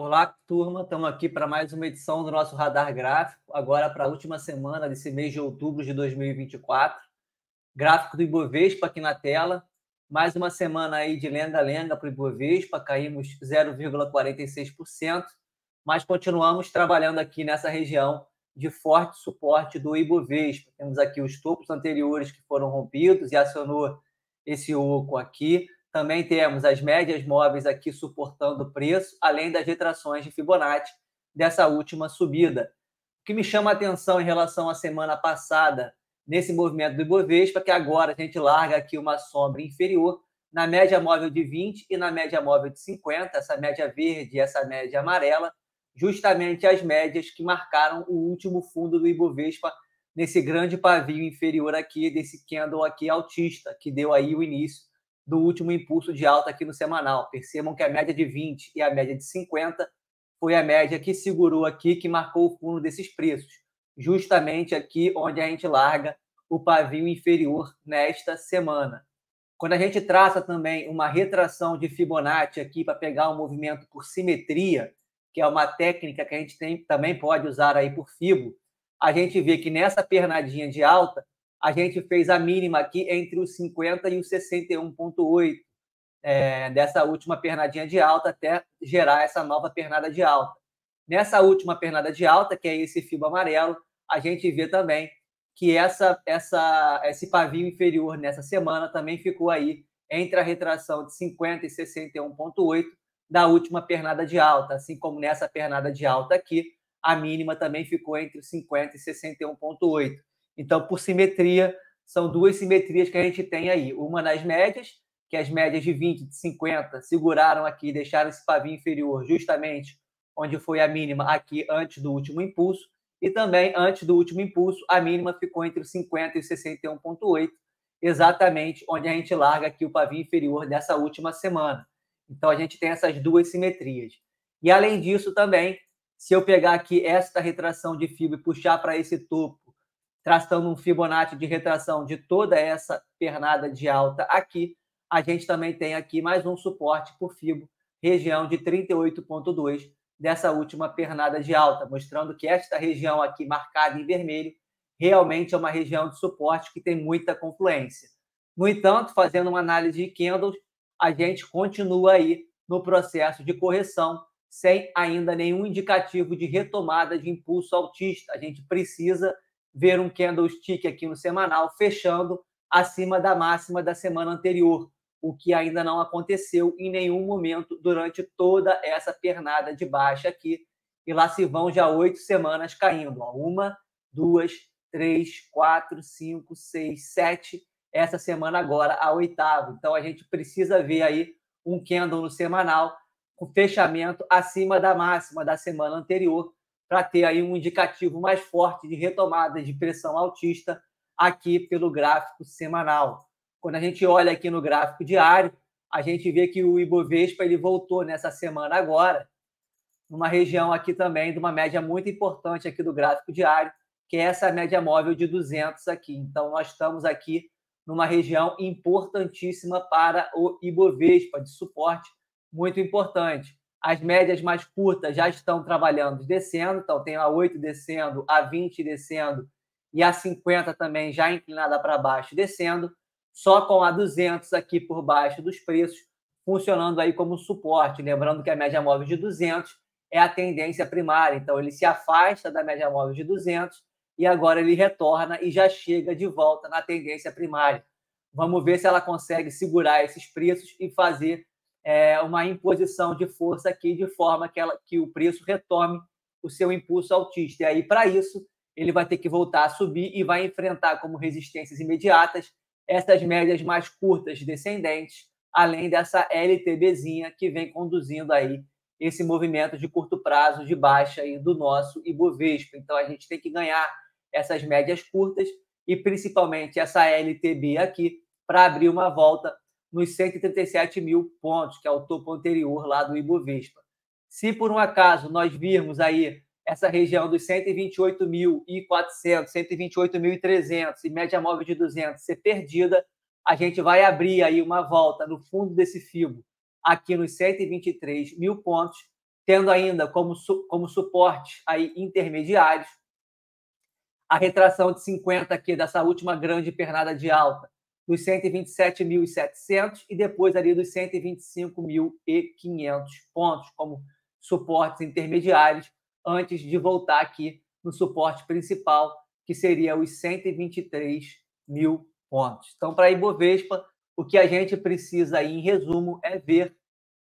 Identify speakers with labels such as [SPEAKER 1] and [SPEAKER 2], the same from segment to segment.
[SPEAKER 1] Olá, turma. Estamos aqui para mais uma edição do nosso Radar Gráfico, agora para a última semana desse mês de outubro de 2024. Gráfico do Ibovespa aqui na tela. Mais uma semana aí de lenga-lenga para o Ibovespa, caímos 0,46%, mas continuamos trabalhando aqui nessa região de forte suporte do Ibovespa. Temos aqui os topos anteriores que foram rompidos e acionou esse oco aqui. Também temos as médias móveis aqui suportando o preço, além das retrações de Fibonacci dessa última subida. O que me chama a atenção em relação à semana passada, nesse movimento do Ibovespa, que agora a gente larga aqui uma sombra inferior na média móvel de 20 e na média móvel de 50, essa média verde e essa média amarela, justamente as médias que marcaram o último fundo do Ibovespa nesse grande pavio inferior aqui, desse candle aqui altista, que deu aí o início do último impulso de alta aqui no semanal. Percebam que a média de 20 e a média de 50 foi a média que segurou aqui, que marcou o fundo desses preços, justamente aqui onde a gente larga o pavio inferior nesta semana. Quando a gente traça também uma retração de Fibonacci aqui para pegar um movimento por simetria, que é uma técnica que a gente também pode usar aí por Fibo, a gente vê que nessa pernadinha de alta, a gente fez a mínima aqui entre os 50 e os 61,8 dessa última pernadinha de alta até gerar essa nova pernada de alta. Nessa última pernada de alta, que é esse fibro amarelo, a gente vê também que esse pavio inferior nessa semana também ficou aí entre a retração de 50 e 61,8 da última pernada de alta, assim como nessa pernada de alta aqui, a mínima também ficou entre 50 e 61,8. Então, por simetria, são duas simetrias que a gente tem aí. Uma nas médias, que as médias de 20 e de 50 seguraram aqui, deixaram esse pavio inferior justamente onde foi a mínima aqui antes do último impulso, e também antes do último impulso, a mínima ficou entre os 50 e 61,8, exatamente onde a gente larga aqui o pavio inferior dessa última semana. Então, a gente tem essas duas simetrias. E, além disso, também, se eu pegar aqui esta retração de fibra e puxar para esse topo, traçando um Fibonacci de retração de toda essa pernada de alta aqui, a gente também tem aqui mais um suporte por Fibo, região de 38,2 dessa última pernada de alta, mostrando que esta região aqui marcada em vermelho realmente é uma região de suporte que tem muita confluência. No entanto, fazendo uma análise de candles, a gente continua aí no processo de correção, sem ainda nenhum indicativo de retomada de impulso altista. A gente precisa ver um candlestick aqui no semanal fechando acima da máxima da semana anterior, o que ainda não aconteceu em nenhum momento durante toda essa pernada de baixa aqui. E lá se vão já 8 semanas caindo. Ó. 1, 2, 3, 4, 5, 6, 7. Essa semana agora a 8ª. Então a gente precisa ver aí um candle no semanal com fechamento acima da máxima da semana anterior para ter aí um indicativo mais forte de retomada de pressão altista aqui pelo gráfico semanal. Quando a gente olha aqui no gráfico diário, a gente vê que o Ibovespa ele voltou nessa semana agora, numa região aqui também de uma média muito importante aqui do gráfico diário, que é essa média móvel de 200 aqui. Então, nós estamos aqui numa região importantíssima para o Ibovespa, de suporte muito importante. As médias mais curtas já estão trabalhando descendo, então tem a 8 descendo, a 20 descendo e a 50 também já inclinada para baixo descendo, só com a 200 aqui por baixo dos preços, funcionando aí como suporte. Lembrando que a média móvel de 200 é a tendência primária, então ele se afasta da média móvel de 200 e agora ele retorna e já chega de volta na tendência primária. Vamos ver se ela consegue segurar esses preços e fazer uma imposição de força aqui, de forma que o preço retome o seu impulso altista. E aí, para isso, ele vai ter que voltar a subir e vai enfrentar como resistências imediatas essas médias mais curtas descendentes, além dessa LTBzinha que vem conduzindo aí esse movimento de curto prazo de baixa aí do nosso Ibovespa. Então, a gente tem que ganhar essas médias curtas e principalmente essa LTB aqui para abrir uma volta nos 137 mil pontos, que é o topo anterior lá do Ibovespa. Se por um acaso nós virmos aí essa região dos 128.400, 128.300 e média móvel de 200 ser perdida, a gente vai abrir aí uma volta no fundo desse fibo, aqui nos 123 mil pontos, tendo ainda como suporte aí intermediários a retração de 50 aqui dessa última grande pernada de alta, dos 127.700 e depois ali dos 125.500 pontos como suportes intermediários, antes de voltar aqui no suporte principal, que seria os 123.000 pontos. Então, para a Ibovespa, o que a gente precisa aí, em resumo, é ver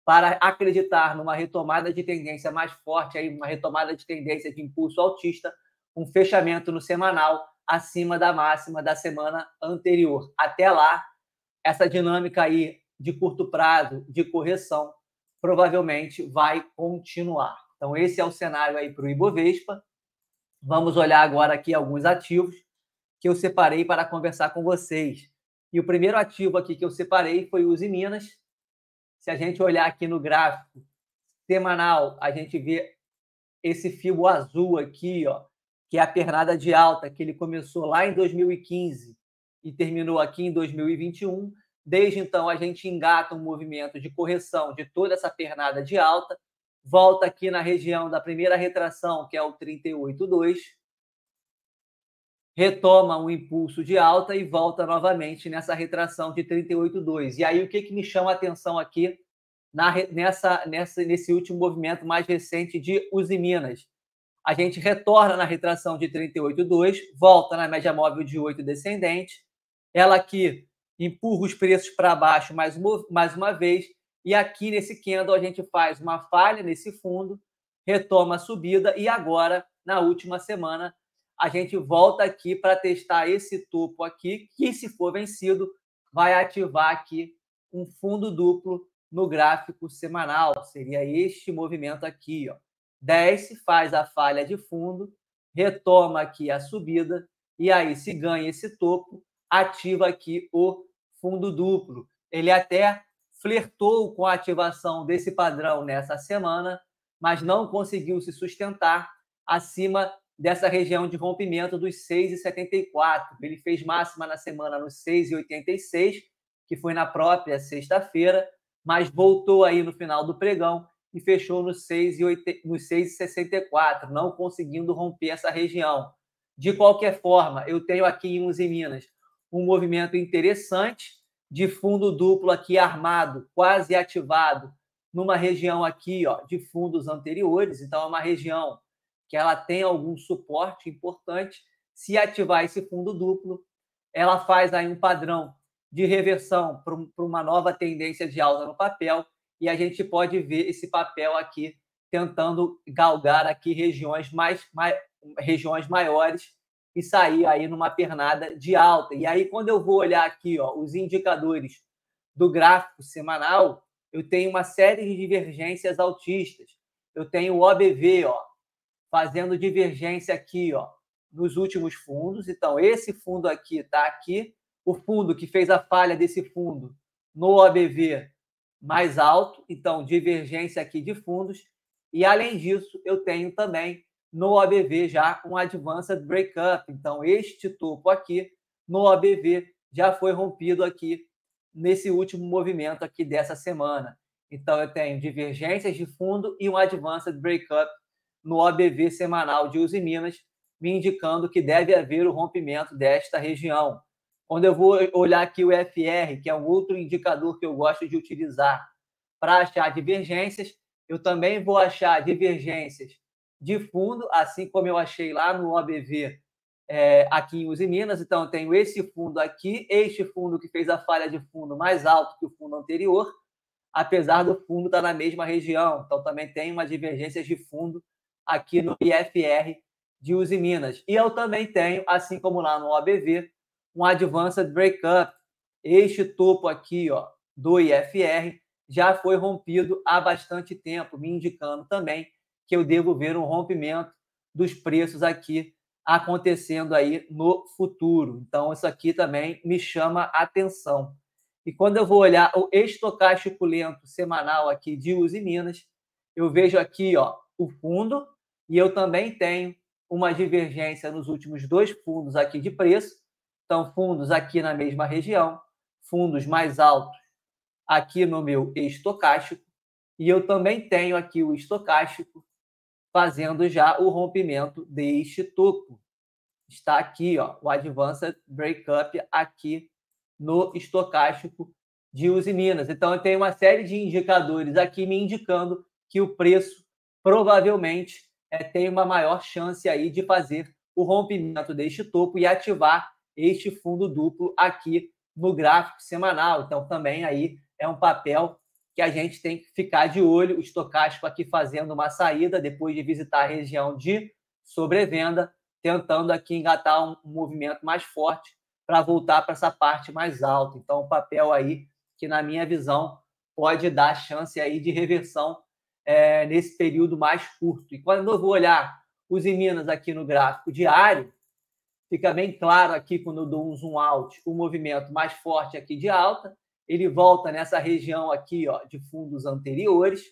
[SPEAKER 1] para acreditar numa retomada de tendência mais forte, aí, uma retomada de tendência de impulso altista, um fechamento no semanal acima da máxima da semana anterior. Até lá, essa dinâmica aí de curto prazo, de correção, provavelmente vai continuar. Então, esse é o cenário aí para o Ibovespa. Vamos olhar agora aqui alguns ativos que eu separei para conversar com vocês. E o primeiro ativo aqui que eu separei foi o Usiminas. Se a gente olhar aqui no gráfico semanal, a gente vê esse fio azul aqui, ó, que é a pernada de alta, que ele começou lá em 2015 e terminou aqui em 2021. Desde então, a gente engata um movimento de correção de toda essa pernada de alta, volta aqui na região da primeira retração, que é o 38,2, retoma um impulso de alta e volta novamente nessa retração de 38,2. E aí, o que me chama a atenção aqui nesse último movimento mais recente de Usiminas? A gente retorna na retração de 38,2, volta na média móvel de 8 descendente, ela aqui empurra os preços para baixo mais uma vez, e aqui nesse candle a gente faz uma falha nesse fundo, retoma a subida, e agora, na última semana, a gente volta aqui para testar esse topo aqui, que se for vencido, vai ativar aqui um fundo duplo no gráfico semanal, seria este movimento aqui, ó. Desce, faz a falha de fundo, retoma aqui a subida, e aí, se ganha esse topo, ativa aqui o fundo duplo. Ele até flertou com a ativação desse padrão nessa semana, mas não conseguiu se sustentar acima dessa região de rompimento dos 6,74. Ele fez máxima na semana nos 6,86, que foi na própria sexta-feira, mas voltou aí no final do pregão e fechou nos 6,64, não conseguindo romper essa região. De qualquer forma, eu tenho aqui em Usiminas um movimento interessante de fundo duplo aqui armado, quase ativado, numa região aqui, ó, de fundos anteriores. Então, é uma região que ela tem algum suporte importante. Se ativar esse fundo duplo, ela faz aí um padrão de reversão para uma nova tendência de alta no papel, e a gente pode ver esse papel aqui tentando galgar aqui regiões maiores e sair aí numa pernada de alta. E aí, quando eu vou olhar aqui, ó, os indicadores do gráfico semanal, eu tenho uma série de divergências altistas. Eu tenho o OBV, ó, fazendo divergência aqui, ó, nos últimos fundos. Então, esse fundo aqui está aqui. O fundo que fez a falha desse fundo no OBV mais alto, então divergência aqui de fundos. E, além disso, eu tenho também no OBV já um Advanced Breakup. Então, este topo aqui no OBV já foi rompido aqui nesse último movimento aqui dessa semana. Então, eu tenho divergências de fundo e um Advanced Breakup no OBV semanal de Usiminas, me indicando que deve haver o rompimento desta região. Quando eu vou olhar aqui o FR, que é um outro indicador que eu gosto de utilizar para achar divergências, eu também vou achar divergências de fundo, assim como eu achei lá no OBV aqui em Usiminas. Então, eu tenho esse fundo aqui, este fundo que fez a falha de fundo mais alto que o fundo anterior, apesar do fundo estar na mesma região. Então, também tem uma divergência de fundo aqui no IFR de Usiminas. E eu também tenho, assim como lá no OBV, um Advanced Breakup. Este topo aqui, ó, do IFR já foi rompido há bastante tempo, me indicando também que eu devo ver um rompimento dos preços aqui acontecendo aí no futuro. Então, isso aqui também me chama a atenção. E quando eu vou olhar o estocástico lento semanal aqui de Usiminas, eu vejo aqui, ó, o fundo, e eu também tenho uma divergência nos últimos dois fundos aqui de preço. Então, fundos aqui na mesma região, fundos mais altos aqui no meu estocástico, E eu também tenho aqui o estocástico fazendo já o rompimento deste topo. Está aqui, ó, o Advanced Breakup aqui no estocástico de Usiminas. Então, eu tenho uma série de indicadores aqui me indicando que o preço provavelmente tem uma maior chance aí de fazer o rompimento deste topo e ativar este fundo duplo aqui no gráfico semanal. Então, também aí é um papel que a gente tem que ficar de olho. O estocástico aqui fazendo uma saída depois de visitar a região de sobrevenda, tentando aqui engatar um movimento mais forte para voltar para essa parte mais alta. Então, um papel aí que, na minha visão, pode dar chance aí de reversão nesse período mais curto. E quando eu vou olhar os Minas aqui no gráfico diário, fica bem claro aqui, quando eu dou um zoom out, o movimento mais forte aqui de alta. Ele volta nessa região aqui, ó, de fundos anteriores,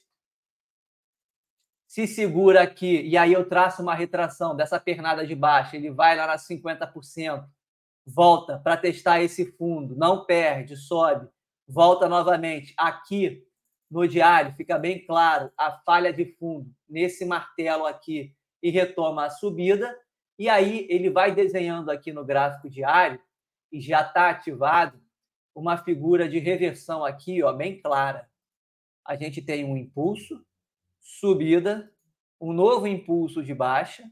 [SPEAKER 1] se segura aqui, e aí eu traço uma retração dessa pernada de baixo, ele vai lá nas 50%, volta para testar esse fundo, não perde, sobe, volta novamente. Aqui no diário fica bem claro a falha de fundo nesse martelo aqui e retoma a subida. E aí ele vai desenhando aqui no gráfico diário e já está ativado uma figura de reversão aqui, ó, bem clara. A gente tem um impulso, subida, um novo impulso de baixa,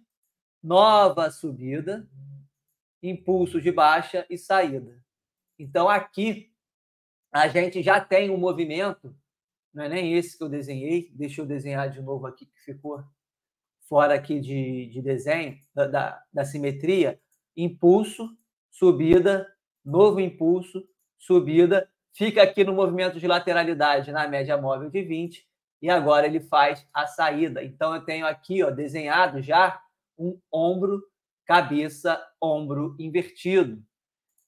[SPEAKER 1] nova subida, impulso de baixa e saída. Então, aqui, a gente já tem um movimento, não é nem esse que eu desenhei, deixa eu desenhar de novo aqui, que ficou fora aqui de desenho, da simetria, impulso, subida, novo impulso, subida, fica aqui no movimento de lateralidade na média móvel de 20, e agora ele faz a saída. Então, eu tenho aqui, ó, desenhado já um ombro, cabeça, ombro invertido.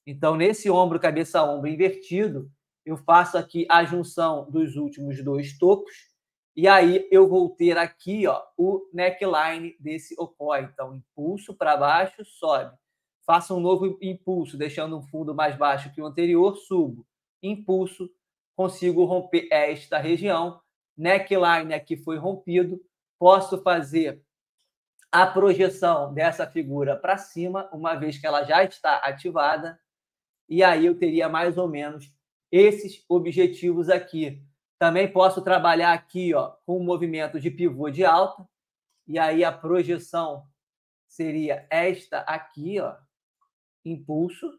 [SPEAKER 1] Então, nesse ombro, cabeça, ombro invertido, eu faço aqui a junção dos últimos dois topos, e aí eu vou ter aqui, ó, o neckline desse Okoi. Então, impulso para baixo, sobe. Faço um novo impulso, deixando um fundo mais baixo que o anterior, subo. Impulso, consigo romper esta região. Neckline aqui foi rompido. Posso fazer a projeção dessa figura para cima, uma vez que ela já está ativada. E aí eu teria mais ou menos esses objetivos aqui. Também posso trabalhar aqui, ó, com um movimento de pivô de alta, e aí a projeção seria esta aqui, ó, impulso.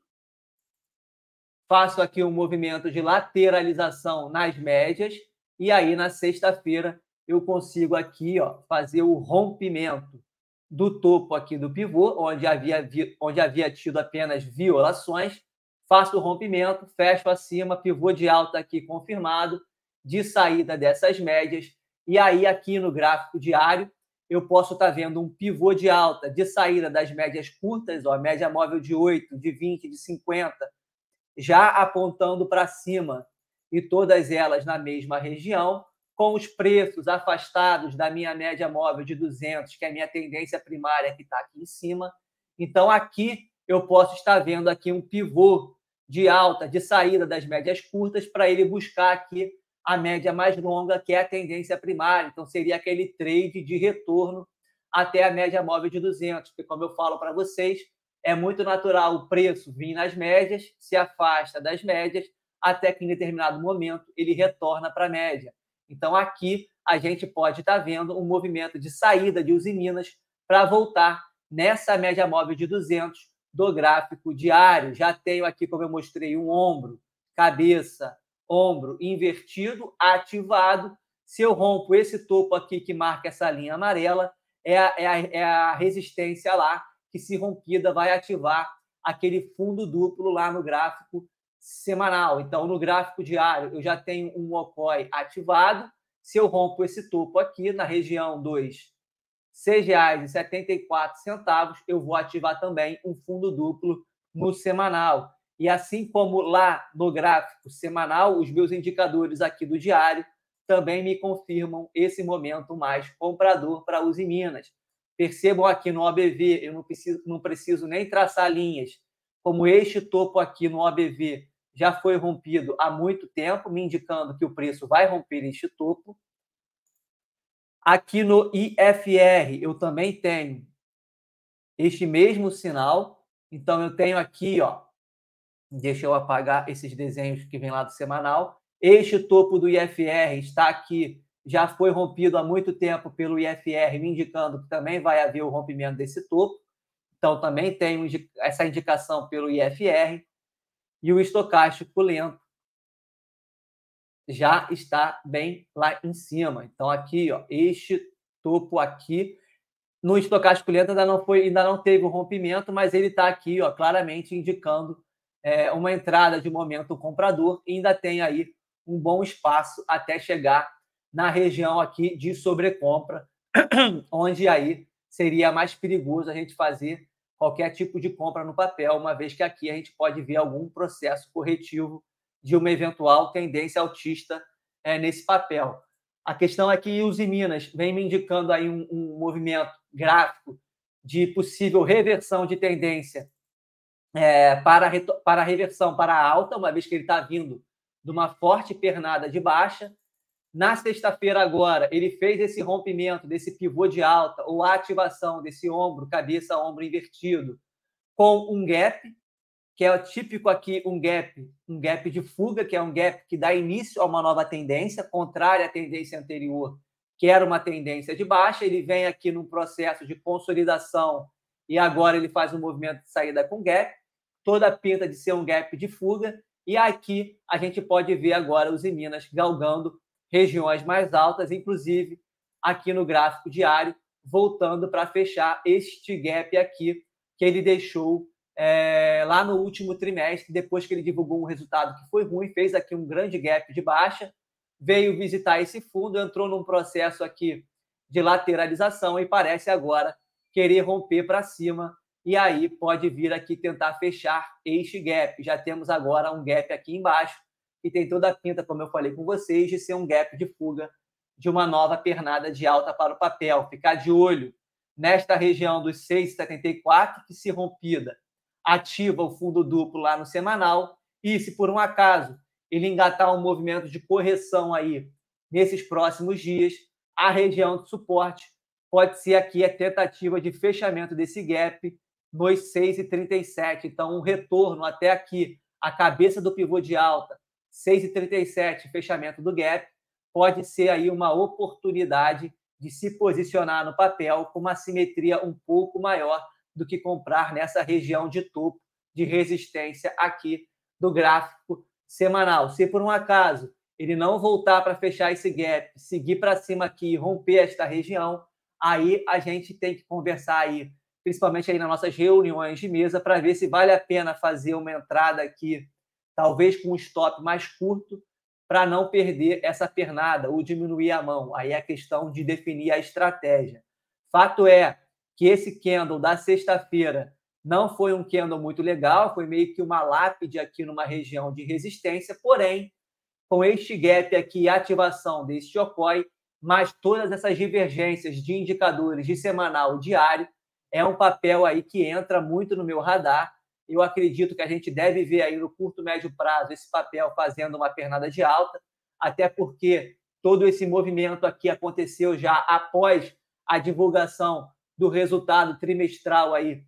[SPEAKER 1] Faço aqui um movimento de lateralização nas médias, e aí na sexta-feira eu consigo aqui, ó, fazer o rompimento do topo aqui do pivô, onde havia tido apenas violações. Faço o rompimento, fecho acima, pivô de alta aqui confirmado, de saída dessas médias. E aí, aqui no gráfico diário, eu posso estar vendo um pivô de alta de saída das médias curtas, ó, média móvel de 8, de 20, de 50, já apontando para cima, e todas elas na mesma região, com os preços afastados da minha média móvel de 200, que é a minha tendência primária que está aqui em cima. Então, aqui eu posso estar vendo aqui um pivô de alta, de saída das médias curtas, para ele buscar aqui a média mais longa, que é a tendência primária. Então, seria aquele trade de retorno até a média móvel de 200, porque, como eu falo para vocês, é muito natural o preço vir nas médias, se afasta das médias, até que em determinado momento ele retorna para a média. Então, aqui a gente pode estar vendo um movimento de saída de Usiminas para voltar nessa média móvel de 200 do gráfico diário. Já tenho aqui, como eu mostrei, um ombro, cabeça, ombro invertido, ativado. Se eu rompo esse topo aqui que marca essa linha amarela, é a resistência lá, que, se rompida, vai ativar aquele fundo duplo lá no gráfico semanal. Então, no gráfico diário, eu já tenho um Okoi ativado. Se eu rompo esse topo aqui na região dos R$ 6,74, eu vou ativar também um fundo duplo no semanal. E assim como lá no gráfico semanal, os meus indicadores aqui do diário também me confirmam esse momento mais comprador para Usiminas. Percebam aqui no OBV, eu não preciso nem traçar linhas, como este topo aqui no OBV já foi rompido há muito tempo, me indicando que o preço vai romper este topo. Aqui no IFR, eu também tenho este mesmo sinal. Então, eu tenho aqui, ó, deixa eu apagar esses desenhos que vem lá do semanal. Este topo do IFR está aqui, já foi rompido há muito tempo pelo IFR, me indicando que também vai haver o rompimento desse topo. Então, também tenho essa indicação pelo IFR. E o estocástico lento já está bem lá em cima. Então, aqui, ó, este topo aqui, no estocástico lento ainda não teve o rompimento, mas ele está aqui, ó, claramente indicando uma entrada de momento comprador e ainda tem aí um bom espaço até chegar na região aqui de sobrecompra, onde aí seria mais perigoso a gente fazer qualquer tipo de compra no papel, uma vez que aqui a gente pode ver algum processo corretivo de uma eventual tendência altista nesse papel. A questão é que os Minas vem me indicando aí um movimento gráfico de possível reversão de tendência para reversão para a alta, uma vez que ele está vindo de uma forte pernada de baixa. Na sexta-feira agora, ele fez esse rompimento desse pivô de alta ou a ativação desse ombro, cabeça-ombro invertido com um gap, que é o típico aqui, um gap de fuga, que é um gap que dá início a uma nova tendência, contrária à tendência anterior, que era uma tendência de baixa. Ele vem aqui num processo de consolidação e agora ele faz um movimento de saída com gap, toda a pinta de ser um gap de fuga, e aqui a gente pode ver agora os Minas galgando regiões mais altas, inclusive aqui no gráfico diário, voltando para fechar este gap aqui que ele deixou lá no último trimestre, depois que ele divulgou um resultado que foi ruim, fez aqui um grande gap de baixa, veio visitar esse fundo, entrou num processo aqui de lateralização e parece agora querer romper para cima, e aí pode vir aqui tentar fechar este gap. Já temos agora um gap aqui embaixo, que tem toda a pinta, como eu falei com vocês, de ser um gap de fuga de uma nova pernada de alta para o papel. Ficar de olho nesta região dos 6,74, que se rompida, ativa o fundo duplo lá no semanal, e se por um acaso ele engatar um movimento de correção aí nesses próximos dias, a região de suporte pode ser aqui a tentativa de fechamento desse gap nos 6,37. Então, um retorno até aqui, a cabeça do pivô de alta, 6,37, fechamento do gap, pode ser aí uma oportunidade de se posicionar no papel com uma simetria um pouco maior do que comprar nessa região de topo de resistência aqui do gráfico semanal. Se por um acaso ele não voltar para fechar esse gap, seguir para cima aqui e romper esta região, aí a gente tem que conversar aí, principalmente aí nas nossas reuniões de mesa, para ver se vale a pena fazer uma entrada aqui, talvez com um stop mais curto, para não perder essa pernada ou diminuir a mão. Aí é a questão de definir a estratégia. Fato é que esse candle da sexta-feira não foi um candle muito legal, foi meio que uma lápide aqui numa região de resistência, porém, com este gap aqui, ativação deste Okoi, mais todas essas divergências de indicadores de semanal e diário, é um papel aí que entra muito no meu radar. Eu acredito que a gente deve ver aí no curto, médio prazo esse papel fazendo uma pernada de alta, até porque todo esse movimento aqui aconteceu já após a divulgação do resultado trimestral aí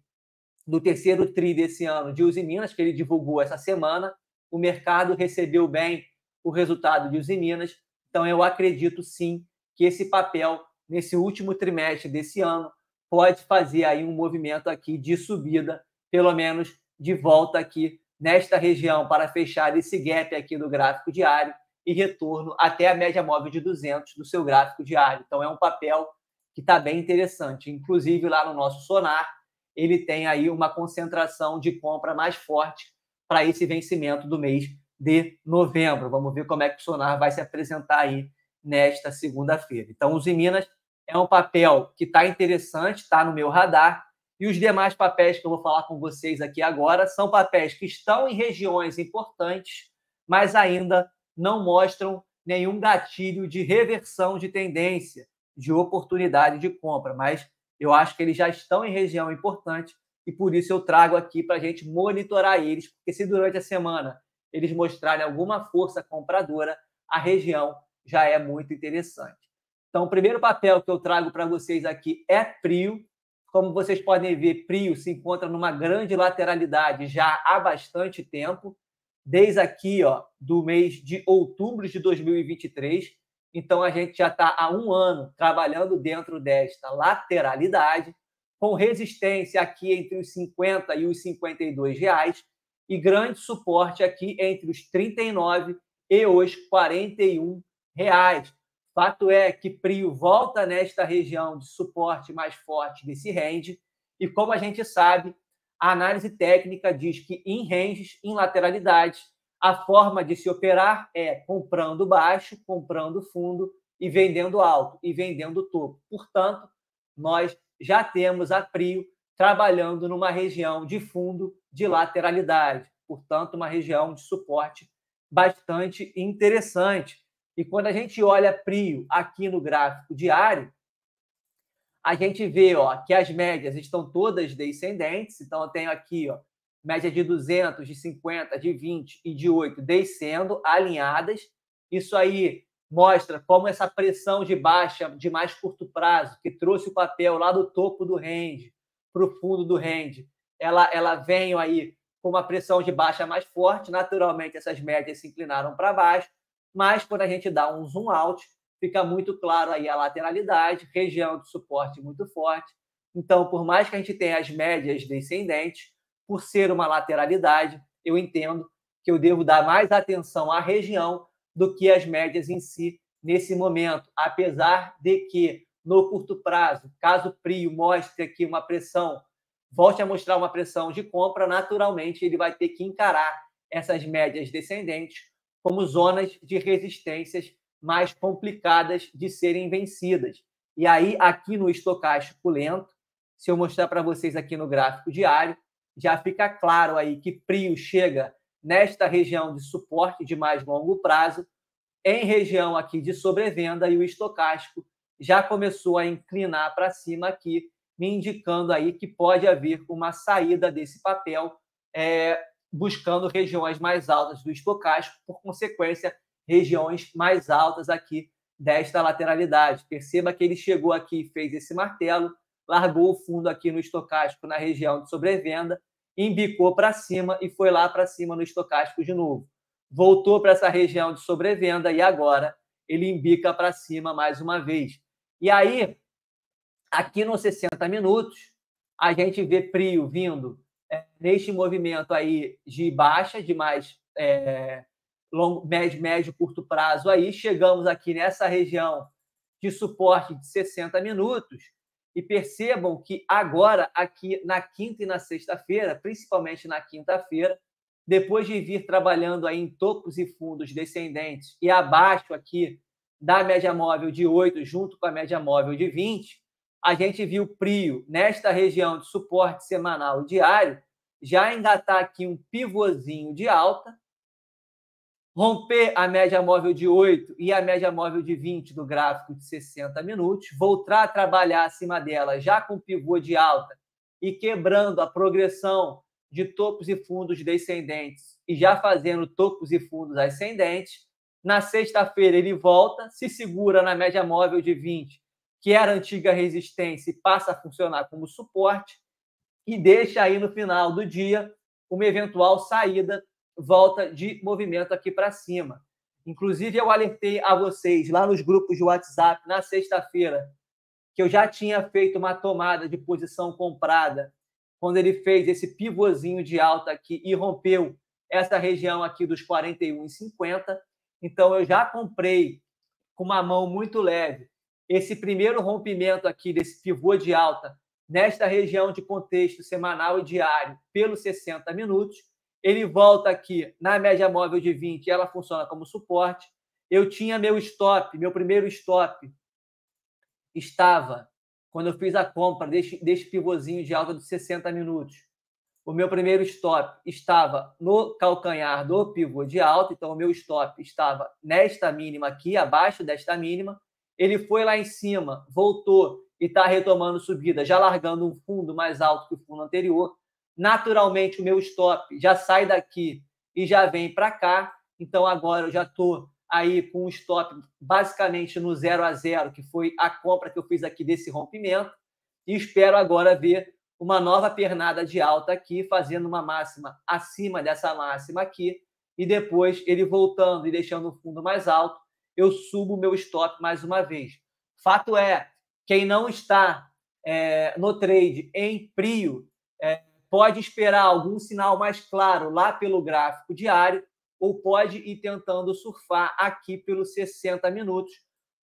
[SPEAKER 1] do terceiro tri desse ano de Usiminas, que ele divulgou essa semana. O mercado recebeu bem o resultado de Usiminas, então eu acredito sim que esse papel, nesse último trimestre desse ano, pode fazer aí um movimento aqui de subida, pelo menos de volta aqui nesta região para fechar esse gap aqui do gráfico diário e retorno até a média móvel de 200 do seu gráfico diário. Então é um papel que está bem interessante. Inclusive lá no nosso Sonar, ele tem aí uma concentração de compra mais forte para esse vencimento do mês de novembro. Vamos ver como é que o Sonar vai se apresentar aí nesta segunda-feira. Então, os Minas é um papel que está interessante, está no meu radar, e os demais papéis que eu vou falar com vocês aqui agora são papéis que estão em regiões importantes, mas ainda não mostram nenhum gatilho de reversão de tendência, de oportunidade de compra, mas eu acho que eles já estão em região importante e por isso eu trago aqui para a gente monitorar eles, porque se durante a semana eles mostrarem alguma força compradora, a região já é muito interessante. Então, o primeiro papel que eu trago para vocês aqui é Prio. Como vocês podem ver, Prio se encontra numa grande lateralidade já há bastante tempo, desde aqui, ó, do mês de outubro de 2023. Então, a gente já está há um ano trabalhando dentro desta lateralidade, com resistência aqui entre os 50 e os 52 reais, e grande suporte aqui entre os 39 e os 41 reais. Fato é que Prio volta nesta região de suporte mais forte desse range, e como a gente sabe, a análise técnica diz que em ranges, em lateralidades, a forma de se operar é comprando baixo, comprando fundo e vendendo alto, e vendendo topo. Portanto, nós já temos a Prio trabalhando numa região de fundo de lateralidade, portanto, uma região de suporte bastante interessante. E quando a gente olha Prio aqui no gráfico diário, a gente vê, ó, que as médias estão todas descendentes. Então, eu tenho aqui, ó, média de 200, de 50, de 20 e de 8 descendo, alinhadas. Isso aí mostra como essa pressão de baixa de mais curto prazo, que trouxe o papel lá do topo do range para o fundo do range, ela vem aí com uma pressão de baixa mais forte. Naturalmente, essas médias se inclinaram para baixo, mas quando a gente dá um zoom out, fica muito claro aí a lateralidade, região de suporte muito forte. Então, por mais que a gente tenha as médias descendentes, por ser uma lateralidade, eu entendo que eu devo dar mais atenção à região do que às médias em si nesse momento, apesar de que, no curto prazo, caso o Prio mostre aqui uma pressão, volte a mostrar uma pressão de compra, naturalmente ele vai ter que encarar essas médias descendentes como zonas de resistências mais complicadas de serem vencidas. E aí, aqui no estocástico lento, se eu mostrar para vocês aqui no gráfico diário, já fica claro aí que Prio chega nesta região de suporte de mais longo prazo, em região aqui de sobrevenda, e o estocástico já começou a inclinar para cima aqui, me indicando aí que pode haver uma saída desse papel, buscando regiões mais altas do estocástico, por consequência, regiões mais altas aqui desta lateralidade. Perceba que ele chegou aqui e fez esse martelo, largou o fundo aqui no estocástico na região de sobrevenda, embicou para cima e foi lá para cima no estocástico de novo. Voltou para essa região de sobrevenda e agora ele embica para cima mais uma vez. E aí, aqui nos 60 minutos, a gente vê Prio vindo neste movimento aí de baixa, de mais médio, curto prazo. Aí chegamos aqui nessa região de suporte de 60 minutos e percebam que agora, aqui na quinta e na sexta-feira, principalmente na quinta-feira, depois de vir trabalhando aí em topos e fundos descendentes e abaixo aqui da média móvel de 8, junto com a média móvel de 20, a gente viu Prio nesta região de suporte semanal e diário já engatar aqui um pivôzinho de alta, romper a média móvel de 8 e a média móvel de 20 do gráfico de 60 minutos, voltar a trabalhar acima dela já com pivô de alta e quebrando a progressão de topos e fundos descendentes e já fazendo topos e fundos ascendentes. Na sexta-feira ele volta, se segura na média móvel de 20, que era a antiga resistência, e passa a funcionar como suporte, e deixa aí no final do dia uma eventual saída, volta de movimento aqui para cima. Inclusive, eu alertei a vocês lá nos grupos de WhatsApp na sexta-feira que eu já tinha feito uma tomada de posição comprada quando ele fez esse pivôzinho de alta aqui e rompeu essa região aqui dos 41,50. Então, eu já comprei com uma mão muito leve esse primeiro rompimento aqui desse pivô de alta nesta região de contexto semanal e diário pelos 60 minutos. Ele volta aqui na média móvel de 20, ela funciona como suporte. Eu tinha meu stop, meu primeiro stop estava, quando eu fiz a compra deste pivôzinho de alta de 60 minutos, o meu primeiro stop estava no calcanhar do pivô de alta, então o meu stop estava nesta mínima aqui, abaixo desta mínima. Ele foi lá em cima, voltou e está retomando subida, já largando um fundo mais alto que o fundo anterior. Naturalmente, o meu stop já sai daqui e já vem para cá. Então, agora eu já estou aí com um stop basicamente no 0 a 0, que foi a compra que eu fiz aqui desse rompimento, e espero agora ver uma nova pernada de alta aqui, fazendo uma máxima acima dessa máxima aqui, e depois ele voltando e deixando o fundo mais alto, eu subo o meu stop mais uma vez. Fato é, quem não está no trade em prio, pode esperar algum sinal mais claro lá pelo gráfico diário, ou pode ir tentando surfar aqui pelos 60 minutos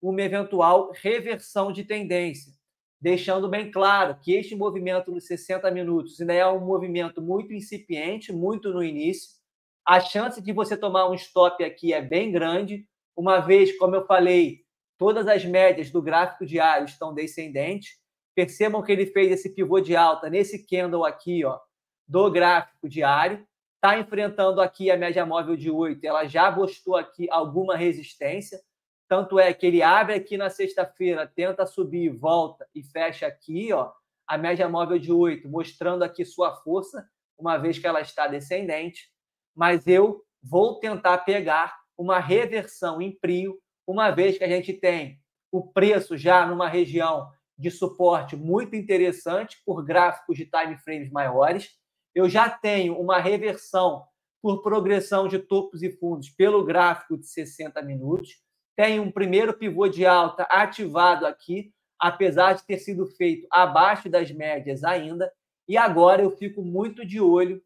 [SPEAKER 1] uma eventual reversão de tendência, deixando bem claro que este movimento nos 60 minutos ainda é um movimento muito incipiente, muito no início. A chance de você tomar um stop aqui é bem grande, uma vez, como eu falei, todas as médias do gráfico diário estão descendentes. Percebam que ele fez esse pivô de alta nesse candle aqui, ó, do gráfico diário. Está enfrentando aqui a média móvel de 8, ela já mostrou aqui alguma resistência. Tanto é que ele abre aqui na sexta-feira, tenta subir, volta e fecha aqui, ó, a média móvel de 8, mostrando aqui sua força, uma vez que ela está descendente. Mas eu vou tentar pegar uma reversão em prio, uma vez que a gente tem o preço já numa região de suporte muito interessante por gráficos de time frames maiores. Eu já tenho uma reversão por progressão de topos e fundos pelo gráfico de 60 minutos. Tem um primeiro pivô de alta ativado aqui, apesar de ter sido feito abaixo das médias ainda. E agora eu fico muito de olho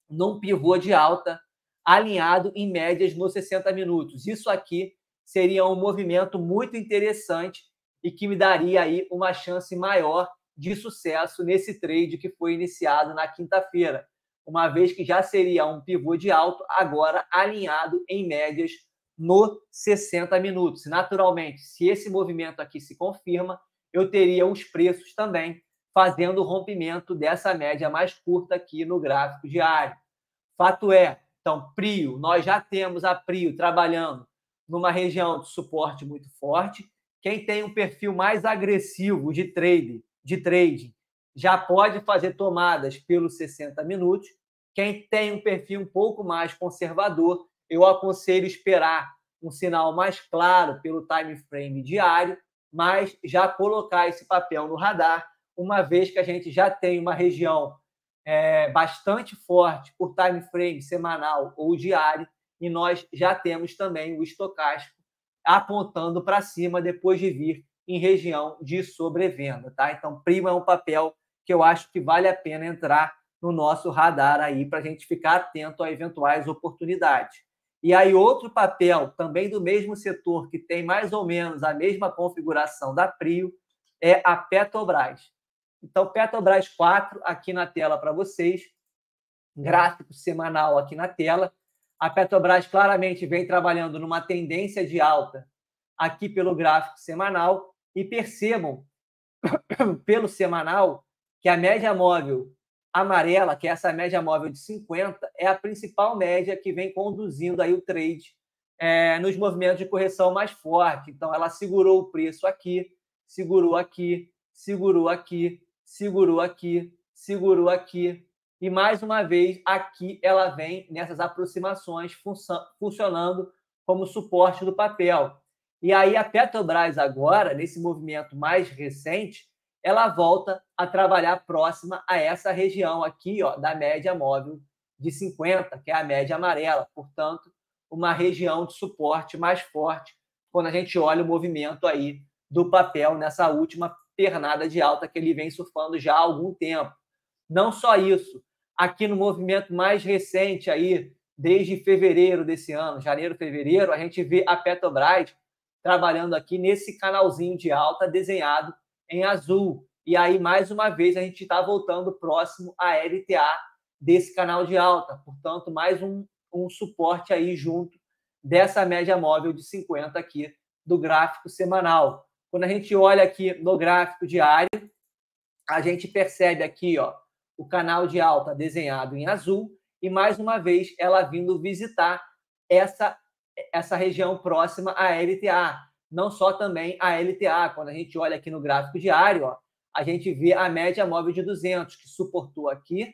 [SPEAKER 1] num pivô de alta alinhado em médias nos 60 minutos. Isso aqui seria um movimento muito interessante e que me daria aí uma chance maior de sucesso nesse trade que foi iniciado na quinta-feira, uma vez que já seria um pivô de alta agora alinhado em médias no 60 minutos. Naturalmente, se esse movimento aqui se confirma, eu teria os preços também fazendo o rompimento dessa média mais curta aqui no gráfico diário. Fato é, então, Prio, nós já temos a Prio trabalhando numa região de suporte muito forte. Quem tem um perfil mais agressivo de trading já pode fazer tomadas pelos 60 minutos. Quem tem um perfil um pouco mais conservador, eu aconselho esperar um sinal mais claro pelo time frame diário, mas já colocar esse papel no radar, uma vez que a gente já tem uma região bastante forte por time frame semanal ou diário, e nós já temos também o estocástico apontando para cima depois de vir em região de sobrevenda, tá? Então, prima é um papel que eu acho que vale a pena entrar no nosso radar aí para a gente ficar atento a eventuais oportunidades. E aí, outro papel, também do mesmo setor, que tem mais ou menos a mesma configuração da Prio, é a Petrobras. Então, Petrobras 4 aqui na tela para vocês, gráfico semanal aqui na tela. A Petrobras claramente vem trabalhando numa tendência de alta aqui pelo gráfico semanal e percebam pelo semanal que a média móvel amarela, que é essa média móvel de 50, é a principal média que vem conduzindo aí o trade nos movimentos de correção mais forte. Então, ela segurou o preço aqui, segurou aqui, segurou aqui, segurou aqui, segurou aqui. E, mais uma vez, aqui ela vem nessas aproximações funcionando como suporte do papel. E aí a Petrobras agora, nesse movimento mais recente, ela volta a trabalhar próxima a essa região aqui, ó, da média móvel de 50, que é a média amarela. Portanto, uma região de suporte mais forte quando a gente olha o movimento aí do papel nessa última pernada de alta que ele vem surfando já há algum tempo. Não só isso, aqui no movimento mais recente aí, desde fevereiro desse ano, janeiro, fevereiro, a gente vê a Petrobras trabalhando aqui nesse canalzinho de alta desenhado em azul. E aí, mais uma vez, a gente está voltando próximo à LTA desse canal de alta. Portanto, mais um suporte aí junto dessa média móvel de 50 aqui do gráfico semanal. Quando a gente olha aqui no gráfico diário, a gente percebe aqui, ó, o canal de alta desenhado em azul e, mais uma vez, ela vindo visitar essa região próxima à LTA. Não só também a LTA. Quando a gente olha aqui no gráfico diário, ó, a gente vê a média móvel de 200, que suportou aqui,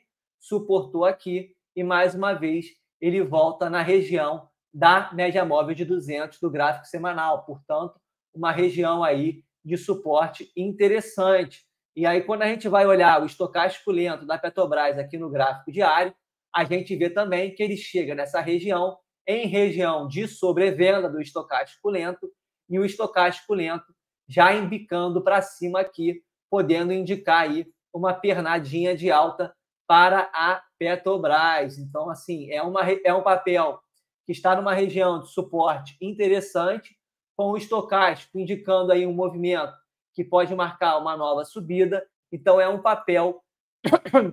[SPEAKER 1] e, mais uma vez, ele volta na região da média móvel de 200 do gráfico semanal. Portanto, uma região aí de suporte interessante. E aí, quando a gente vai olhar o estocástico lento da Petrobras aqui no gráfico diário, a gente vê também que ele chega nessa região, em região de sobrevenda do estocástico lento, e o estocástico lento já embicando para cima aqui, podendo indicar aí uma pernadinha de alta para a Petrobras. Então, assim, é um papel que está numa região de suporte interessante, com o estocástico indicando aí um movimento que pode marcar uma nova subida. Então, é um papel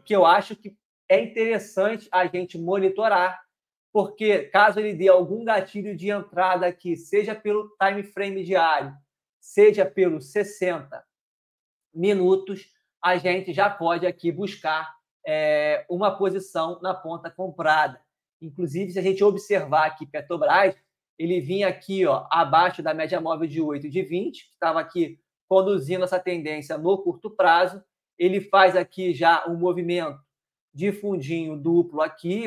[SPEAKER 1] que eu acho que é interessante a gente monitorar, porque caso ele dê algum gatilho de entrada aqui, seja pelo time frame diário, seja pelos 60 minutos, a gente já pode aqui buscar uma posição na ponta comprada. Inclusive, se a gente observar aqui Petrobras, ele vinha aqui abaixo da média móvel de 8 de 20, que estava aqui conduzindo essa tendência no curto prazo. Ele faz aqui já um movimento de fundinho duplo aqui,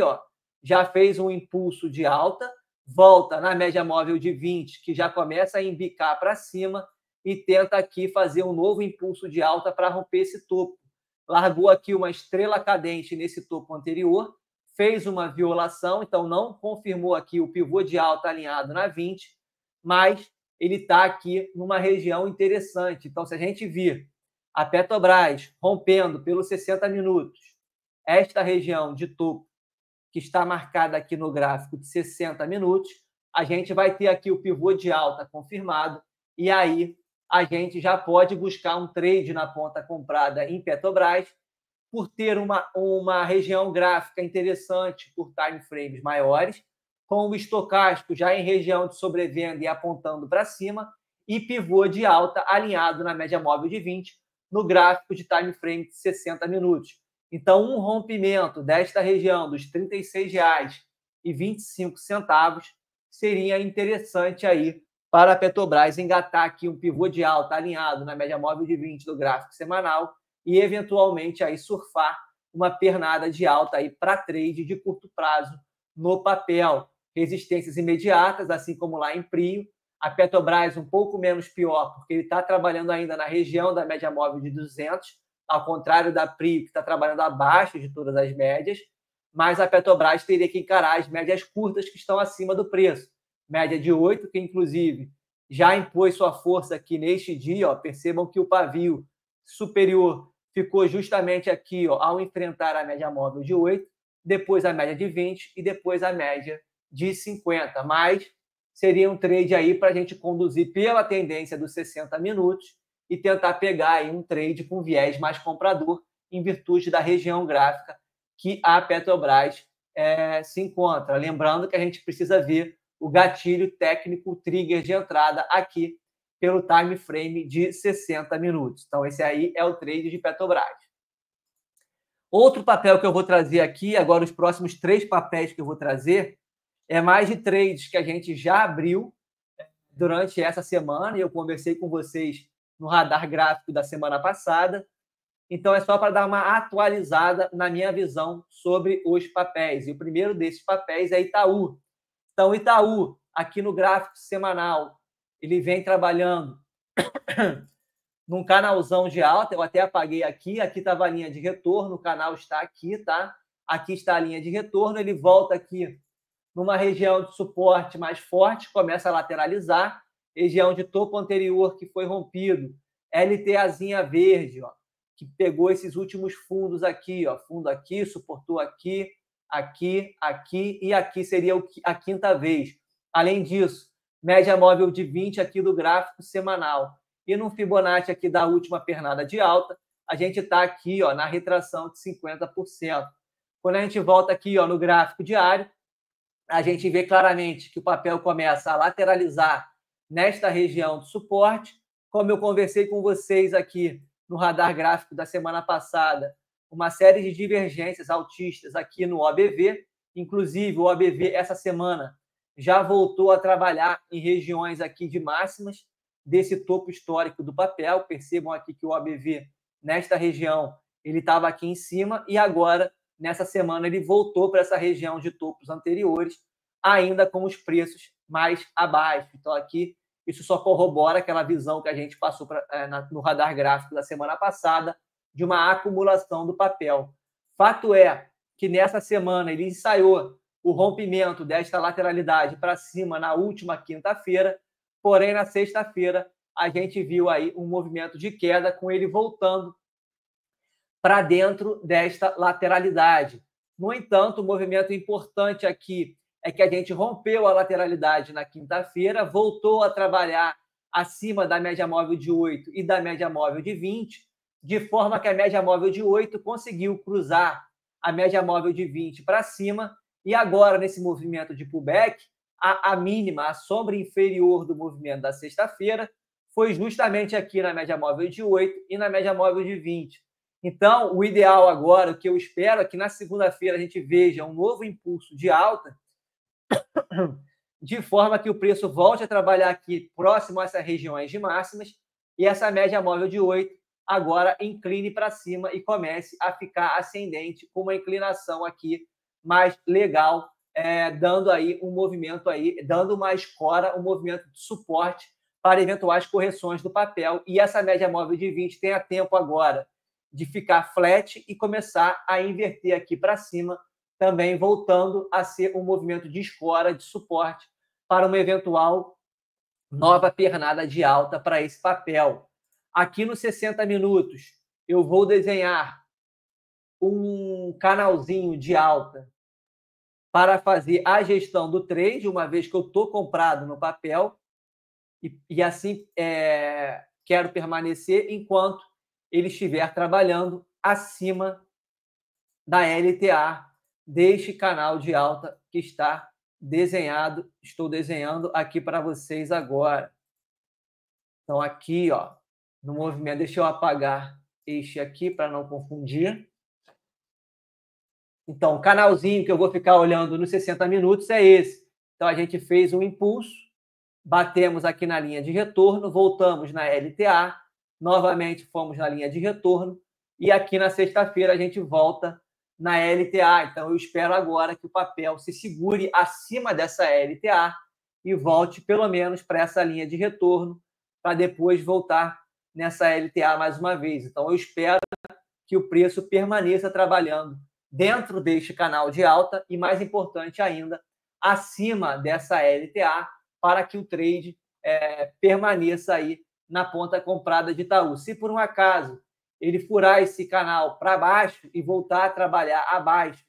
[SPEAKER 1] já fez um impulso de alta, volta na média móvel de 20, que já começa a embicar para cima, e tenta aqui fazer um novo impulso de alta para romper esse topo. Largou aqui uma estrela cadente nesse topo anterior, fez uma violação, então não confirmou aqui o pivô de alta alinhado na 20, mas ele está aqui numa região interessante. Então, se a gente vir a Petrobras rompendo pelos 60 minutos, esta região de topo que está marcada aqui no gráfico de 60 minutos, a gente vai ter aqui o pivô de alta confirmado, e aí a gente já pode buscar um trade na ponta comprada em Petrobras, por ter uma região gráfica interessante por time frames maiores, com o estocástico já em região de sobrevenda e apontando para cima, e pivô de alta alinhado na média móvel de 20, no gráfico de time frame de 60 minutos. Então, um rompimento desta região dos R$ 36,25 seria interessante aí para a Petrobras engatar aqui um pivô de alta alinhado na média móvel de 20 do gráfico semanal e, eventualmente, aí surfar uma pernada de alta aí para trade de curto prazo no papel. Resistências imediatas, assim como lá em Prio. A Petrobras um pouco menos pior, porque ele está trabalhando ainda na região da média móvel de 200, ao contrário da Prio, que está trabalhando abaixo de todas as médias, mas a Petrobras teria que encarar as médias curtas que estão acima do preço. Média de 8, que inclusive já impôs sua força aqui neste dia. Percebam que o pavio superior ficou justamente aqui ao enfrentar a média móvel de 8, depois a média de 20 e depois a média de 50. Mas seria um trade aí para a gente conduzir pela tendência dos 60 minutos e tentar pegar aí um trade com viés mais comprador em virtude da região gráfica que a Petrobras se encontra. Lembrando que a gente precisa ver o gatilho técnico trigger de entrada aqui pelo time frame de 60 minutos. Então, esse aí é o trade de Petrobras. Outro papel que eu vou trazer aqui, agora os próximos 3 papéis que eu vou trazer, é mais de trades que a gente já abriu durante essa semana, e eu conversei com vocês no radar gráfico da semana passada. Então, é só para dar uma atualizada na minha visão sobre os papéis. E o primeiro desses papéis é Itaú. Então, Itaú, aqui no gráfico semanal, ele vem trabalhando num canalzão de alta. Eu até apaguei aqui. Aqui estava a linha de retorno, o canal está aqui, tá? Aqui está a linha de retorno. Ele volta aqui numa região de suporte mais forte, começa a lateralizar. Região de topo anterior que foi rompido. LTAzinha verde, que pegou esses últimos fundos aqui, fundo aqui, suportou aqui, aqui, aqui e aqui seria a quinta vez. Além disso, média móvel de 20 aqui do gráfico semanal. E no Fibonacci aqui da última pernada de alta, a gente está aqui na retração de 50%. Quando a gente volta aqui no gráfico diário, a gente vê claramente que o papel começa a lateralizar nesta região de suporte. Como eu conversei com vocês aqui no radar gráfico da semana passada, uma série de divergências altistas aqui no OBV. Inclusive, o OBV, essa semana, já voltou a trabalhar em regiões aqui de máximas desse topo histórico do papel. Percebam aqui que o OBV, nesta região, ele estava aqui em cima e agora, nessa semana, ele voltou para essa região de topos anteriores. ainda com os preços mais abaixo. Então, aqui, isso só corrobora aquela visão que a gente passou no radar gráfico da semana passada, de uma acumulação do papel. Fato é que nessa semana ele ensaiou o rompimento desta lateralidade para cima na última quinta-feira, porém, na sexta-feira, a gente viu aí um movimento de queda com ele voltando para dentro desta lateralidade. No entanto, o movimento importante aqui é que a gente rompeu a lateralidade na quinta-feira, voltou a trabalhar acima da média móvel de 8 e da média móvel de 20, de forma que a média móvel de 8 conseguiu cruzar a média móvel de 20 para cima, e agora, nesse movimento de pullback, a mínima, a sombra inferior do movimento da sexta-feira, foi justamente aqui na média móvel de 8 e na média móvel de 20. Então, o ideal agora, o que eu espero é que na segunda-feira a gente veja um novo impulso de alta, de forma que o preço volte a trabalhar aqui próximo a essas regiões de máximas e essa média móvel de 8 agora incline para cima e comece a ficar ascendente com uma inclinação aqui mais legal, dando aí um movimento aí, dando uma escora, um movimento de suporte para eventuais correções do papel. E essa média móvel de 20 tenha tempo agora de ficar flat e começar a inverter aqui para cima, também voltando a ser um movimento de escora, de suporte, para uma eventual nova pernada de alta para esse papel. Aqui nos 60 minutos, eu vou desenhar um canalzinho de alta para fazer a gestão do trade, uma vez que eu estou comprado no papel, e assim quero permanecer enquanto ele estiver trabalhando acima da LTA deste canal de alta que está desenhado, estou desenhando aqui para vocês agora. Então, aqui, ó, no movimento, deixa eu apagar este aqui para não confundir. Então, o canalzinho que eu vou ficar olhando nos 60 minutos é esse. Então, a gente fez um impulso, batemos aqui na linha de retorno, voltamos na LTA, novamente fomos na linha de retorno, e aqui na sexta-feira a gente volta na LTA. Então, eu espero agora que o papel se segure acima dessa LTA e volte pelo menos para essa linha de retorno, para depois voltar nessa LTA mais uma vez. Então, eu espero que o preço permaneça trabalhando dentro deste canal de alta e, mais importante ainda, acima dessa LTA, para que o trade permaneça aí na ponta comprada de Itaú. Se por um acaso ele furar esse canal para baixo e voltar a trabalhar abaixo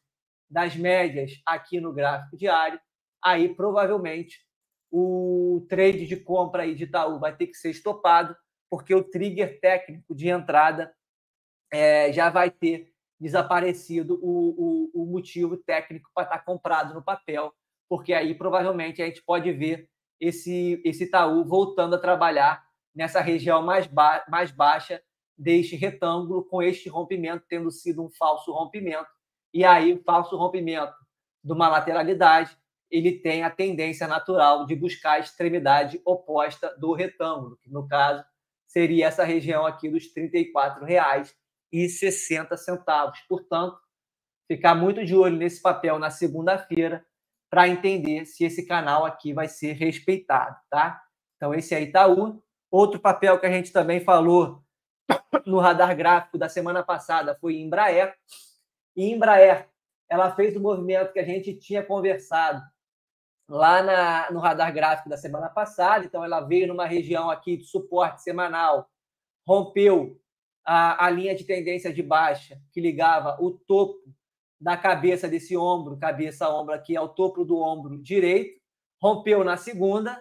[SPEAKER 1] das médias aqui no gráfico diário, aí provavelmente o trade de compra aí de Itaú vai ter que ser estopado, porque o trigger técnico de entrada já vai ter desaparecido o motivo técnico para estar comprado no papel, porque aí provavelmente a gente pode ver esse Itaú voltando a trabalhar nessa região mais baixa deste retângulo, com este rompimento tendo sido um falso rompimento. E aí o falso rompimento de uma lateralidade, ele tem a tendência natural de buscar a extremidade oposta do retângulo, que no caso seria essa região aqui dos R$ 34,60. Portanto, ficar muito de olho nesse papel na segunda-feira para entender se esse canal aqui vai ser respeitado, tá? Então, esse é Itaú. Outro papel que a gente também falou no radar gráfico da semana passada foi Embraer. E Embraer, ela fez o movimento que a gente tinha conversado lá no radar gráfico da semana passada. Então, ela veio numa região aqui de suporte semanal, rompeu a linha de tendência de baixa que ligava o topo da cabeça desse ombro, cabeça-ombro aqui ao topo do ombro direito, rompeu na segunda,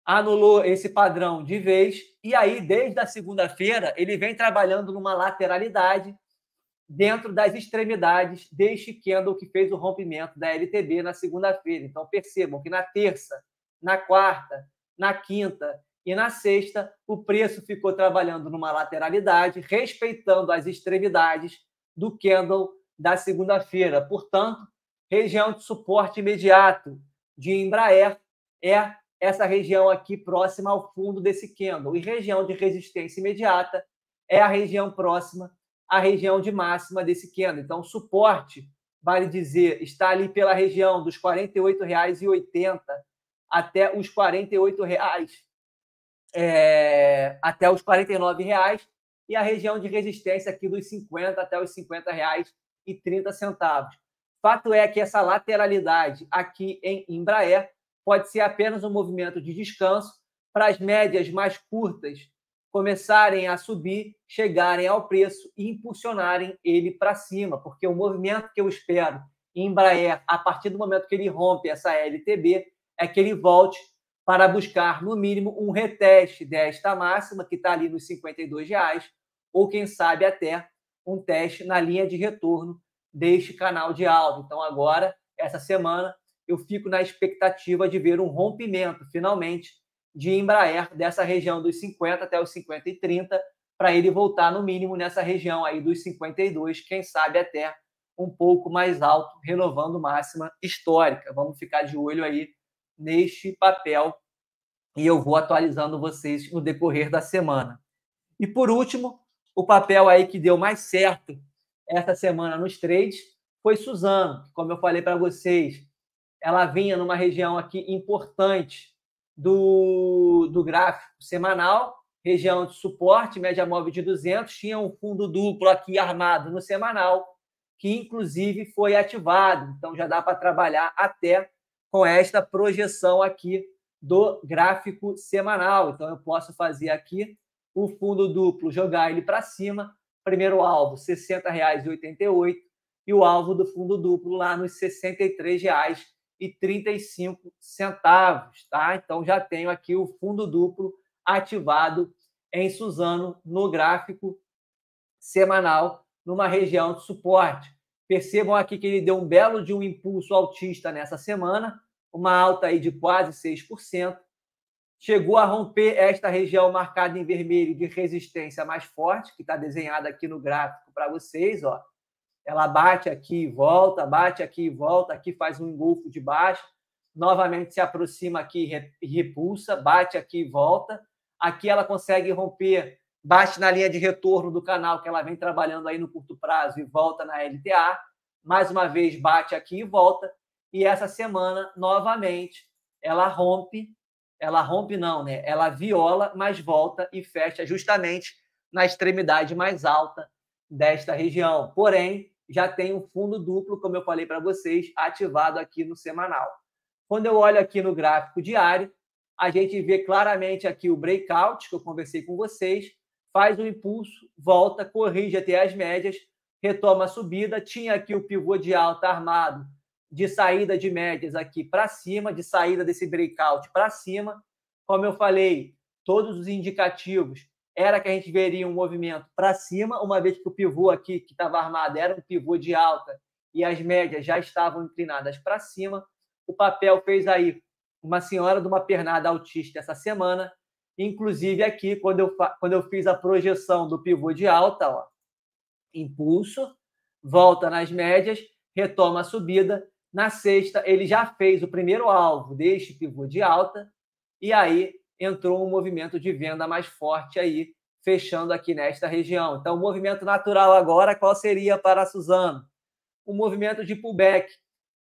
[SPEAKER 1] anulou esse padrão de vez, e aí, desde a segunda-feira, ele vem trabalhando numa lateralidade dentro das extremidades deste candle que fez o rompimento da LTB na segunda-feira. Então, percebam que na terça, na quarta, na quinta e na sexta, o preço ficou trabalhando numa lateralidade, respeitando as extremidades do candle da segunda-feira. Portanto, região de suporte imediato de Embraer é essa região aqui próxima ao fundo desse candle. E região de resistência imediata é a região próxima à região de máxima desse candle. Então, suporte vale dizer, está ali pela região dos R$ 48,80 até os R$ 48,00, até os R$ 49,00, e a região de resistência aqui dos 50 até os R$ 50,30. Fato é que essa lateralidade aqui em Embraer pode ser apenas um movimento de descanso para as médias mais curtas começarem a subir, chegarem ao preço e impulsionarem ele para cima, porque o movimento que eu espero em Embraer, a partir do momento que ele rompe essa LTB, é que ele volte para buscar, no mínimo, um reteste desta máxima, que está ali nos R$ 52,00, ou, quem sabe, até um teste na linha de retorno deste canal de alta. Então, agora, essa semana, eu fico na expectativa de ver um rompimento, finalmente, de Embraer dessa região dos 50 até os 50,30, para ele voltar, no mínimo, nessa região aí dos 52, quem sabe até um pouco mais alto, renovando máxima histórica. Vamos ficar de olho aí neste papel e eu vou atualizando vocês no decorrer da semana. E, por último, o papel aí que deu mais certo essa semana nos trades foi Suzano, que, como eu falei para vocês, ela vinha numa região aqui importante do gráfico semanal, região de suporte, média móvel de 200, tinha um fundo duplo aqui armado no semanal, que inclusive foi ativado, então já dá para trabalhar até com esta projeção aqui do gráfico semanal. Então eu posso fazer aqui o fundo duplo, jogar ele para cima, primeiro alvo R$ 60,88 e o alvo do fundo duplo lá nos R$ 63,35, tá? Então já tenho aqui o fundo duplo ativado em Suzano no gráfico semanal, numa região de suporte. Percebam aqui que ele deu um belo de um impulso altista nessa semana, uma alta aí de quase 6%. Chegou a romper esta região marcada em vermelho de resistência mais forte, que está desenhada aqui no gráfico para vocês, ó. Ela bate aqui e volta, bate aqui e volta, aqui faz um engolfo de baixa, novamente se aproxima aqui e repulsa, bate aqui e volta. Aqui ela consegue romper, bate na linha de retorno do canal que ela vem trabalhando aí no curto prazo e volta na LTA. Mais uma vez bate aqui e volta. E essa semana, novamente, ela rompe não, né? Ela viola, mas volta e fecha justamente na extremidade mais alta desta região. Porém, já tem um fundo duplo, como eu falei para vocês, ativado aqui no semanal. Quando eu olho aqui no gráfico diário, a gente vê claramente aqui o breakout, que eu conversei com vocês, faz o impulso, volta, corrige até as médias, retoma a subida, tinha aqui o pivô de alta armado de saída de médias aqui para cima, de saída desse breakout para cima. Como eu falei, todos os indicativos era que a gente veria um movimento para cima, uma vez que o pivô aqui que estava armado era um pivô de alta e as médias já estavam inclinadas para cima. O papel fez aí uma senhora de uma pernada altista essa semana, inclusive aqui, quando eu fiz a projeção do pivô de alta, ó, impulso, volta nas médias, retoma a subida. Na sexta, ele já fez o primeiro alvo deste pivô de alta e aí entrou um movimento de venda mais forte aí, fechando aqui nesta região. Então, o movimento natural agora, qual seria para a Suzano? Um movimento de pullback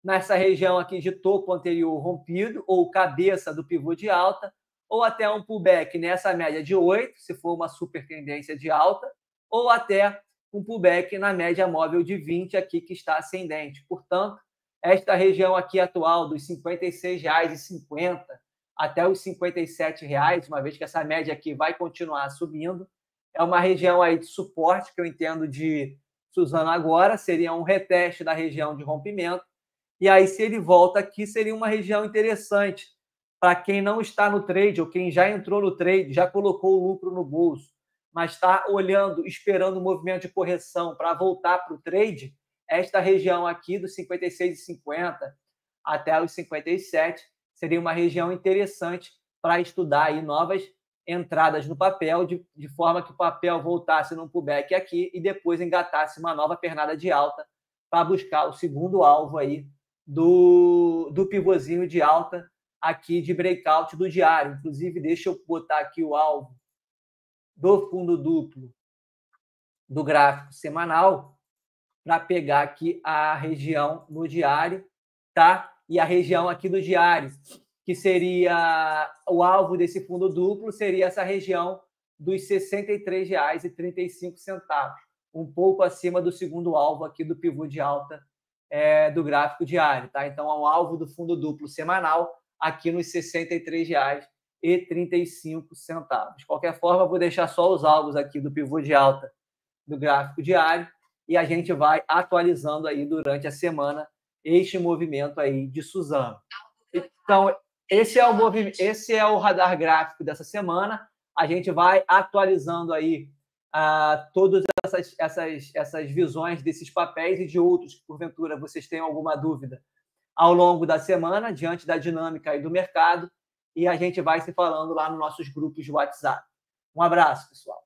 [SPEAKER 1] nessa região aqui de topo anterior rompido, ou cabeça do pivô de alta, ou até um pullback nessa média de 8, se for uma super tendência de alta, ou até um pullback na média móvel de 20 aqui, que está ascendente. Portanto, esta região aqui atual dos R$ 56,50 até os R$ 57,00, uma vez que essa média aqui vai continuar subindo, é uma região aí de suporte que eu entendo de Suzano agora, seria um reteste da região de rompimento. E aí, se ele volta aqui, seria uma região interessante para quem não está no trade ou quem já entrou no trade, já colocou o lucro no bolso, mas está olhando, esperando um movimento de correção para voltar para o trade. Esta região aqui dos 56,50 até os 57 seria uma região interessante para estudar aí novas entradas no papel, de forma que o papel voltasse num pullback aqui e depois engatasse uma nova pernada de alta para buscar o segundo alvo aí do pivôzinho de alta aqui de breakout do diário. Inclusive, deixa eu botar aqui o alvo do fundo duplo do gráfico semanal para pegar aqui a região no diário, tá? E a região aqui do diário, que seria o alvo desse fundo duplo, seria essa região dos R$ 63,35, um pouco acima do segundo alvo aqui do pivô de alta do gráfico diário, tá? Então, é um alvo do fundo duplo semanal aqui nos R$ 63,35. De qualquer forma, vou deixar só os alvos aqui do pivô de alta do gráfico diário e a gente vai atualizando aí durante a semana este movimento aí de Suzano. Então, esse é o radar gráfico dessa semana. A gente vai atualizando aí todas essas visões desses papéis e de outros que, porventura, vocês tenham alguma dúvida ao longo da semana, diante da dinâmica aí do mercado, e a gente vai se falando lá nos nossos grupos de WhatsApp. Um abraço, pessoal.